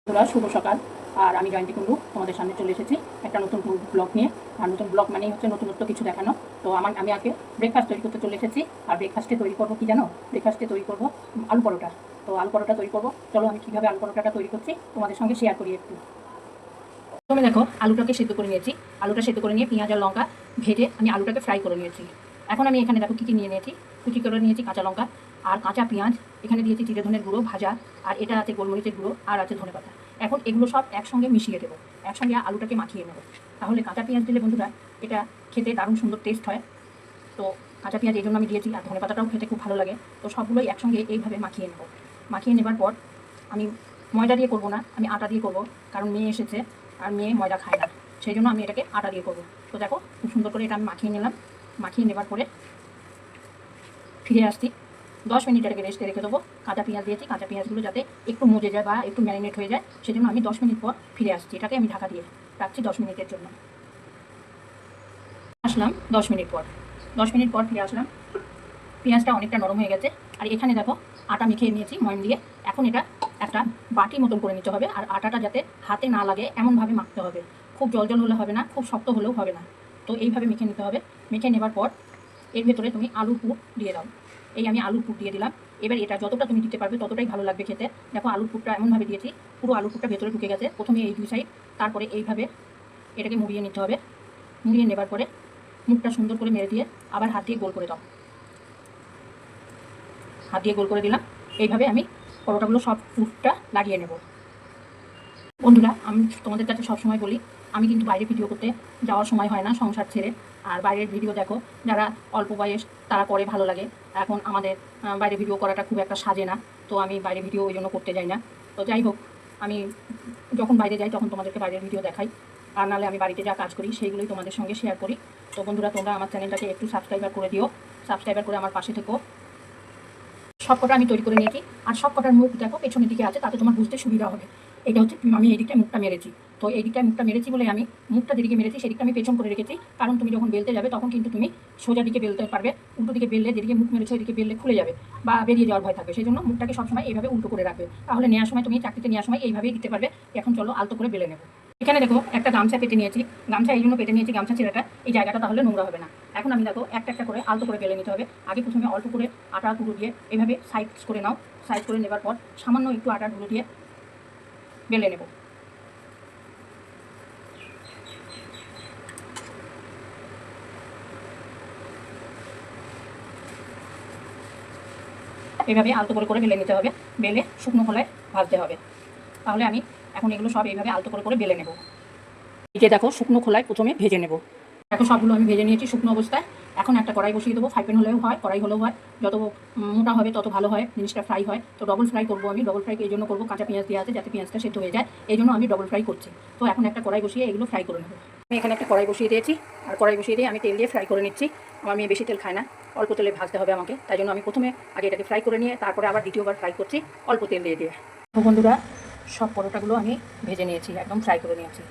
বন্ধুরা শুভ সকাল। আর আমি জয়ন্তী কুন্ডু তোমাদের সামনে চলে এসেছি একটা নতুন ব্লগ নিয়ে। আর নতুন ব্লগ মানেই হচ্ছে নতুনত্ব কিছু দেখানো। তো আমি আগে ব্রেকফাস্ট তৈরি করতে চলে এসেছি। আর ব্রেকফাস্টে তৈরি করবো কি জানো? ব্রেকফাস্টে তৈরি করবো আলু পরোটা। তো আলু পরোটা তৈরি করবো, চলো আমি কীভাবে আলু পরোটাটা তৈরি করছি তোমাদের সঙ্গে শেয়ার করি একটু। তুমি দেখো, আলুটাকে সেদ্ধ করে নিয়েছি। আলুটা সেদ্ধ করে নিয়ে পেঁয়াজ আর লঙ্কা ভেজে আমি আলুটাকে ফ্রাই করে নিয়েছি। এখন আমি এখানে দেখো কী কী নিয়ে নিয়েছি। কুচি করে নিয়েছি কাঁচা লঙ্কা আর কাঁচা পেঁয়াজ, এখানে দিয়েছি জিরে ধনের গুঁড়ো ভাজা, আর এটা আছে গোলমরিচের গুঁড়ো, আর আছে ধনেপাতা। এখন এগুলো সব একসঙ্গে মিশিয়ে দেবো, একসঙ্গে আলুটাকে মাখিয়ে নেবো। তাহলে কাঁচা পেঁয়াজ দিলে বন্ধুরা এটা খেতে দারুণ সুন্দর টেস্ট হয়। তো কাঁচা পেঁয়াজ এই জন্য আমি দিয়েছি, আর ধনেপাতাটাও খেতে খুব ভালো লাগে। তো সবগুলোই একসঙ্গে এইভাবে মাখিয়ে নেবো। মাখিয়ে নেবার পর আমি ময়দা দিয়ে করবো না, আমি আটা দিয়ে করবো, কারণ মেয়ে এসেছে আর মেয়ে ময়দা খায় না, সেই জন্য আমি এটাকে আটা দিয়ে করবো। তো দেখো খুব সুন্দর করে এটা আমি মাখিয়ে নিলাম। মাখিয়ে নেবার পরে ফিরে আসছি, 10 মিনিট এটাকে রেস্টে রেখে দেবো। কাঁচা পেঁয়াজ দিয়েছি, কাঁচা পেঁয়াজগুলো যাতে একটু মজে যায় বা একটু ম্যারিনেট হয়ে যায়, সেজন্য আমি 10 মিনিট পর ফিরে আসছি। এটাকে আমি ঢাকা দিয়ে রাখছি 10 মিনিটের জন্য। আসলাম 10 মিনিট পর, 10 মিনিট পর ফিরে আসলাম। পেঁয়াজটা অনেকটা নরম হয়ে গেছে। আর এখানে দেখো আটা মেখে নিয়েছি ময়ম দিয়ে। এখন এটা একটা বাটির মতন করে নিতে হবে, আর আটাটা যাতে হাতে না লাগে এমনভাবে মাখতে হবে। খুব জল জল হলে হবে না, খুব শক্ত হলেও হবে না। তো এইভাবে মেখে নিতে হবে। মেখে নেবার পর এর ভেতরে তুমি আলুর পুর দিয়ে দাও। এই আমি আলুর পুর দিয়ে দিলাম। এবার এটা যতটা তুমি দিতে পারবে ততটাই ভালো লাগবে খেতে। দেখো আলুর পুরটা এমনভাবে দিয়েছি, পুরো আলুর পুরটা ভেতরে ঢুকে গেছে। প্রথমে এই 2 সাইড, তারপরে এইভাবে এটাকে মুড়িয়ে নিতে হবে। মুড়িয়ে নেবার পরে মুখটা সুন্দর করে মেরে দিয়ে আবার হাত দিয়ে গোল করে দাও। হাত দিয়ে গোল করে দিলাম। এইভাবে আমি পরোটাগুলো সব পুরটা লাগিয়ে নেব। বন্ধুরা, আমি তোমাদের কাছে সবসময় বলি, আমি কিন্তু বাইরে ভিডিও করতে যাওয়ার সময় হয় না সংসার ছেড়ে। আর বাইরের ভিডিও দেখো, যারা অল্প বয়স তারা করে ভালো লাগে। এখন আমাদের বাইরে ভিডিও করাটা খুব একটা সাজে না। তো আমি বাইরে ভিডিও ওই জন্য করতে যাই না। তো যাই হোক, আমি যখন বাইরে যাই তখন তোমাদেরকে বাইরের ভিডিও দেখাই। আর নাহলে আমি বাড়িতে যা কাজ করি সেইগুলোই তোমাদের সঙ্গে শেয়ার করি। তো বন্ধুরা, তোমরা আমার চ্যানেলটাকে একটু সাবস্ক্রাইবার করে দিও। সাবস্ক্রাইবার করে আমার পাশে থেকো। সব কটা আমি তৈরি করে নিয়েছি। আর সব কটার মুখ দেখো পেছনের দিকে আছে, তাতে তোমার বুঝতে সুবিধা হবে। এটা হচ্ছে আমি এই দিকটায় মুখটা মেরেছি। তো এই দিকটায় মুখটা মেরেছি বলে আমি মুখটা যেদিকে মেরেছি সেদিকটা আমি পেছন করে রেখেছি। কারণ তুমি যখন বেলতে যাবে তখন কিন্তু তুমি সোজা দিকে বেলতে পারবে। উল্টো দিকে বেললে, যেদিকে মুখ মেরেছো ওইদিকে বেললে খুলে যাবে বা বেরিয়ে যাওয়ার ভয় থাকবে। সেই জন্য মুখটাকে সবসময় এইভাবে উল্টো করে রাখবে। তাহলে নেওয়ার সময়, তুমি চাকরিতে নেওয়ার সময় এইভাবেই দিতে পারবে। এখন চলো আলতো করে বেলে নেবো। এখানে দেখো একটা গামছা পেতে নিয়েছি। গামছা এই জন্য পেতে নিয়েছি, গামছা ছেলেটা এই জায়গাটা তাহলে নোংরা হবে না। এখন আমি দেখো একটা একটা করে আলতো করে বেলে নিতে হবে। আগে প্রথমে অল্প করে আটা গুঁড়ো দিয়ে এভাবে সাইড করে নাও। সাইড করে নেবার পর সামান্য একটু আটা গুঁড়ো দিয়ে বেলে নেব। এইভাবে আলতো করে করে বেলে নিতে হবে। বেলে শুকনো খোলায় ভাজতে হবে। তাহলে আমি এখন এগুলো সব এইভাবে আলতো করে করে বেলে নেব। এই যে দেখো শুকনো খোলায় প্রথমে ভেজে নেব। দেখো সবগুলো আমি ভেজে নিয়েছি শুকনো অবস্থায়। এখন একটা কড়াই বসিয়ে দেবো। ফ্রাই প্যান হলেও হয়, কড়াই হলেও হয়। যত মোটা হবে তত ভালো হয়, জিনিসটা ফ্রাই হয়। তো ডবল ফ্রাই করবো আমি। ডবল ফ্রাই এই জন্য করবো, কাঁচা পেঁয়াজ দেওয়া আছে যাতে পেঁয়াজটা সেদ্ধ হয়ে যায়, এই জন্য আমি ডবল ফ্রাই করছি। তো এখন একটা কড়াই বসিয়ে এগুলো ফ্রাই করে নেব। আমি এখানে একটা কড়াই বসিয়ে দিয়েছি। আর কড়াই বসিয়ে দিয়ে আমি তেল দিয়ে ফ্রাই করে নিচ্ছি। আমার মেয়ে বেশি তেল খায় না, অল্প তেলে ভাজতে হবে আমাকে। তাই জন্য আমি প্রথমে আগে এটাকে ফ্রাই করে নিয়ে তারপরে আবার দ্বিতীয়বার ফ্রাই করছি অল্প তেল দিয়ে দিয়ে। তো বন্ধুরা, সব পরোটাগুলো আমি ভেজে নিয়েছি, একদম ফ্রাই করে নিয়েছি।